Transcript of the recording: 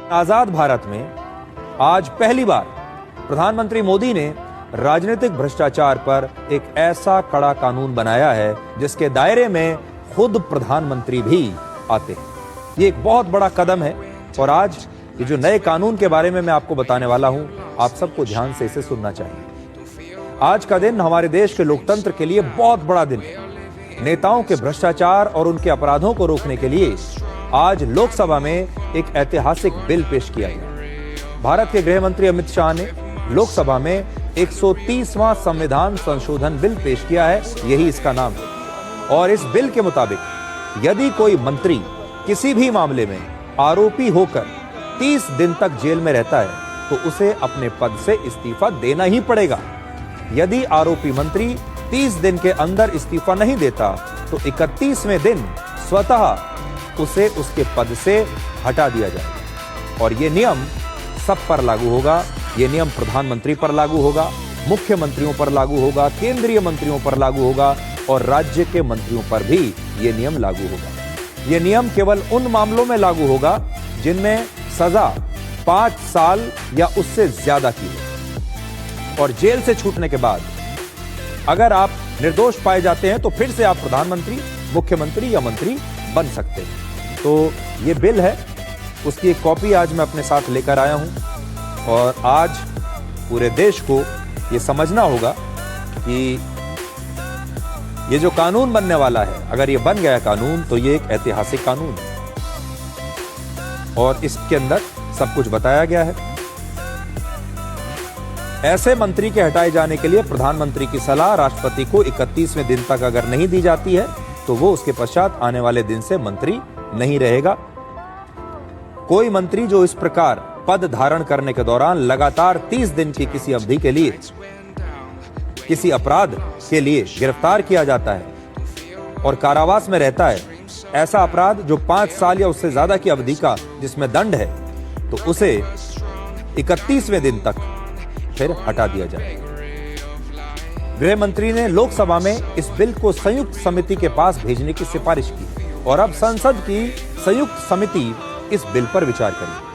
आजाद भारत में आज पहली बार प्रधानमंत्री मोदी ने राजनीतिक भ्रष्टाचार पर एक ऐसा कड़ा कानून बनाया है जिसके दायरे में खुद प्रधानमंत्री भी आते हैं। ये एक बहुत बड़ा कदम है और आज ये जो नए कानून के बारे में मैं आपको बताने वाला हूं, आप सबको ध्यान से इसे सुनना चाहिए। आज का दिन हमारे देश के लोकतंत्र के लिए बहुत बड़ा दिन है। नेताओं के भ्रष्टाचार और उनके अपराधों को रोकने के लिए आज लोकसभा में एक ऐतिहासिक बिल पेश किया गया। भारत के गृह मंत्री अमित शाह ने लोकसभा में 130वां संविधान संशोधन बिल पेश किया है, यही इसका नाम है। और इस बिल के मुताबिक यदि कोई मंत्री किसी भी मामले में आरोपी होकर 30 दिन तक जेल में रहता है तो उसे अपने पद से इस्तीफा देना ही पड़ेगा। यदि आरोपी मंत्री 30 दिन के अंदर इस्तीफा नहीं देता तो 31वें दिन स्वतः उसे उसके पद से हटा दिया जाएगा। और यह नियम सब पर लागू होगा। यह नियम प्रधानमंत्री पर लागू होगा, मुख्यमंत्रियों पर लागू होगा, केंद्रीय मंत्रियों पर लागू होगा और राज्य के मंत्रियों पर भी यह नियम लागू होगा। यह नियम केवल उन मामलों में लागू होगा जिनमें सजा 5 साल या उससे ज्यादा की हो और जेल से छूटने के बाद अगर आप निर्दोष पाए जाते हैं तो फिर से आप प्रधानमंत्री, मुख्यमंत्री या मंत्री बन सकते हैं। तो ये बिल है, उसकी एक कॉपी आज मैं अपने साथ लेकर आया हूं और आज पूरे देश को ये समझना होगा कि ये जो कानून बनने वाला है, अगर ये बन गया कानून तो ये एक ऐतिहासिक कानून है और इसके अंदर सब कुछ बताया गया है। ऐसे मंत्री के हटाए जाने के लिए प्रधानमंत्री की सलाह राष्ट्रपति को 31वें दिन तक अगर नहीं दी जाती है तो वो उसके पश्चात आने वाले दिन से मंत्री नहीं रहेगा। कोई मंत्री जो इस प्रकार पद धारण करने के दौरान लगातार 30 दिन की किसी अवधि के लिए किसी अपराध के लिए गिरफ्तार किया जाता है और कारावास में रहता है, ऐसा अपराध जो 5 साल या उससे ज्यादा की अवधि का जिसमें दंड है, तो उसे 31वें दिन तक फिर हटा दिया जाएगा। गृह मंत्री ने लोकसभा में इस बिल को संयुक्त समिति के पास भेजने की सिफारिश की और अब संसद की संयुक्त समिति इस बिल पर विचार करेगी।